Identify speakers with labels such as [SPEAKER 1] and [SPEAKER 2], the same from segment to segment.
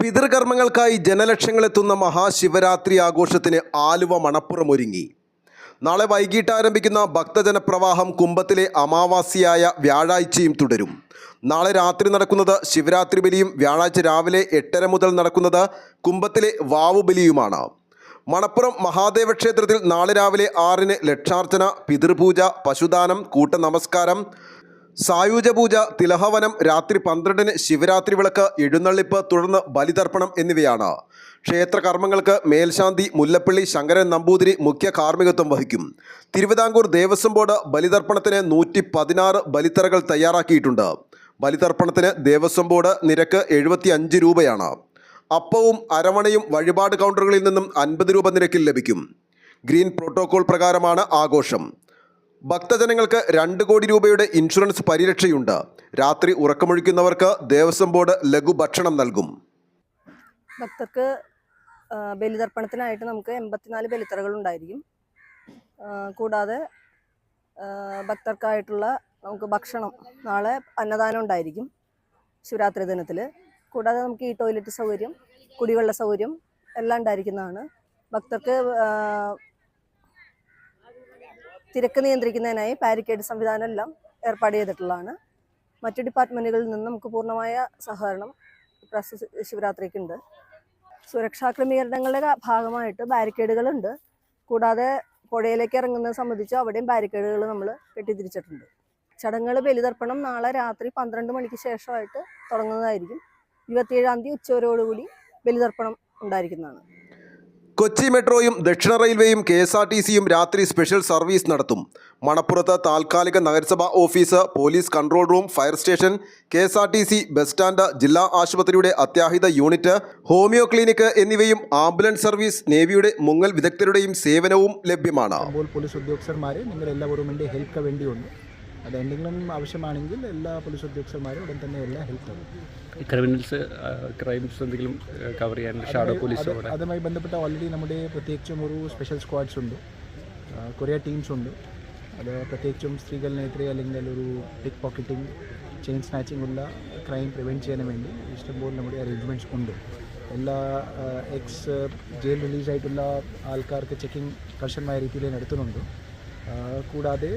[SPEAKER 1] പിതൃകർമ്മങ്ങൾക്കായി ജനലക്ഷങ്ങളെത്തുന്ന മഹാശിവരാത്രി ആഘോഷത്തിന് ആലുവ മണപ്പുറം ഒരുങ്ങി. നാളെ വൈകിട്ട് ആരംഭിക്കുന്ന ഭക്തജനപ്രവാഹം കുംഭത്തിലെ അമാവാസിയായ വ്യാഴാഴ്ചയും തുടരും. നാളെ രാത്രി നടക്കുന്നത് ശിവരാത്രി ബലിയും വ്യാഴാഴ്ച രാവിലെ 8:30 മുതൽ നടക്കുന്നത് കുംഭത്തിലെ വാവുബലിയുമാണ്. മണപ്പുറം മഹാദേവ ക്ഷേത്രത്തിൽ നാളെ രാവിലെ 6-ന് ലക്ഷാർച്ചന, പിതൃപൂജ, പശുദാനം, കൂട്ടനമസ്കാരം, സായുജ പൂജ, തിലഹവനം, രാത്രി 12-ന് ശിവരാത്രി വിളക്ക്, എഴുന്നള്ളിപ്പ്, തുടർന്ന് ബലിതർപ്പണം എന്നിവയാണ്. ക്ഷേത്ര കർമ്മങ്ങൾക്ക് മേൽശാന്തി മുല്ലപ്പള്ളി ശങ്കരൻ നമ്പൂതിരി മുഖ്യ കാർമ്മികത്വം വഹിക്കും. തിരുവിതാംകൂർ ദേവസ്വം ബോർഡ് ബലിതർപ്പണത്തിന് 116 ബലിത്തറകൾ തയ്യാറാക്കിയിട്ടുണ്ട്. ബലിതർപ്പണത്തിന് ദേവസ്വം ബോർഡ് നിരക്ക് 75 രൂപയാണ്. അപ്പവും അരവണയും വഴിപാട് കൗണ്ടറുകളിൽ നിന്നും 50 രൂപ നിരക്കിൽ ലഭിക്കും. ഗ്രീൻ പ്രോട്ടോകോൾ പ്രകാരമാണ് ആഘോഷം. ഭക്തജനങ്ങൾക്ക് 2 കോടി രൂപയുടെ ഇൻഷുറൻസ് പരിരക്ഷയുണ്ട്. രാത്രി ഉറക്കമൊഴിക്കുന്നവർക്ക് ദേവസ്വം ബോർഡ് ലഘുഭക്ഷണം നൽകും.
[SPEAKER 2] ഭക്തർക്ക് ബലിതർപ്പണത്തിനായിട്ട് നമുക്ക് 84 ബലിത്തറകൾ ഉണ്ടായിരിക്കും. കൂടാതെ ഭക്തർക്കായിട്ടുള്ള നമുക്ക് ഭക്ഷണം, നാളെ അന്നദാനം ഉണ്ടായിരിക്കും ശിവരാത്രി ദിനത്തിൽ. കൂടാതെ നമുക്ക് ഈ ടോയ്ലറ്റ് സൗകര്യം, കുടിവെള്ള സൗകര്യം എല്ലാം ഉണ്ടായിരിക്കുന്നതാണ്. ഭക്തർക്ക് തിരക്ക് നിയന്ത്രിക്കുന്നതിനായി ബാരിക്കേഡ് സംവിധാനം എല്ലാം ഏർപ്പാട് ചെയ്തിട്ടുള്ളതാണ്. മറ്റു ഡിപ്പാർട്ട്മെൻറ്റുകളിൽ നിന്ന് നമുക്ക് പൂർണ്ണമായ സഹകരണം ശിവരാത്രിക്കുണ്ട്. സുരക്ഷാ ക്രമീകരണങ്ങളുടെ ഭാഗമായിട്ട് ബാരിക്കേഡുകളുണ്ട്. കൂടാതെ പുഴയിലേക്ക് ഇറങ്ങുന്നത് സംബന്ധിച്ച് അവിടെയും ബാരിക്കേഡുകൾ നമ്മൾ കെട്ടിത്തിരിച്ചിട്ടുണ്ട്. ചടങ്ങുകൾ ബലിതർപ്പണം നാളെ രാത്രി 12 മണിക്ക് ശേഷമായിട്ട് തുടങ്ങുന്നതായിരിക്കും. 27-ാം തീയതി ഉച്ചവരോടുകൂടി ബലിതർപ്പണം ഉണ്ടായിരിക്കുന്നതാണ്.
[SPEAKER 1] കൊച്ചി മെട്രോയും ദക്ഷിണ റെയിൽവേയും KSRTCയും രാത്രി സ്പെഷ്യൽ സർവീസ് നടത്തും. മണപ്പുറത്ത് താൽക്കാലിക നഗരസഭാ office, police control room, fire station, KSRTC bus stand, ജില്ലാ ആശുപത്രിയുടെ അത്യാഹിത യൂണിറ്റ്, ഹോമിയോ ക്ലിനിക്ക് എന്നിവയും ആംബുലൻസ് സർവീസ്, നേവിയുടെ മുങ്ങൽ വിദഗ്ധരുടെയും സേവനവും ലഭ്യമാണ്.
[SPEAKER 3] പോലീസ് ഉദ്യോഗസ്ഥന്മാരെ നിങ്ങൾ എല്ലാവരും എൻ്റെ ഹെൽപ്പ് വേണ്ടിയുണ്ട്. അത് എന്തെങ്കിലും ആവശ്യമാണെങ്കിൽ എല്ലാ പോലീസ് ഉദ്യോഗസ്ഥന്മാരും ഉടൻ തന്നെ എല്ലാ ഹെൽപ്പ് തരും.
[SPEAKER 4] ക്രൈംസ് എന്തെങ്കിലും കവർ ചെയ്യാൻ ഷാഡോ പോലീസ്
[SPEAKER 3] അതുമായി ബന്ധപ്പെട്ട ഓൾറെഡി നമ്മുടെ പ്രത്യേകിച്ചും ഒരു സ്പെഷ്യൽ സ്ക്വാഡ്സ് ഉണ്ട്, കുറേ ടീംസ് ഉണ്ട്. അത് പ്രത്യേകിച്ചും സ്ത്രീകളിനെതിരെ അല്ലെങ്കിൽ ഒരു പിക്ക് പോക്കറ്റിംഗ്, ചെയിൻ സ്നാച്ചിങ് ഉള്ള ക്രൈം പ്രിവെൻറ്റ് ചെയ്യാൻ വേണ്ടി ഇഷ്ടംപോലെ നമ്മുടെ അറേഞ്ച്മെൻറ്റ്സ് ഉണ്ട്. എല്ലാ ജയിൽ റിലീസായിട്ടുള്ള ആൾക്കാർക്ക് ചെക്കിംഗ് കർശനമായ രീതിയിൽ നടത്തുന്നുണ്ട്. കൂടാതെ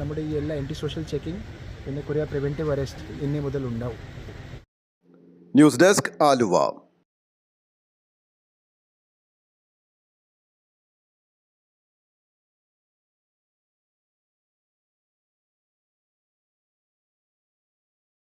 [SPEAKER 3] നമ്മുടെ ഈ എല്ലാ ആൻറ്റി സോഷ്യൽ ചെക്കിംഗ്, പിന്നെ കുറേ പ്രിവെൻറ്റീവ് അറസ്റ്റ് എന്നീ മുതൽ ഉണ്ടാവും.
[SPEAKER 1] News desk Aluva.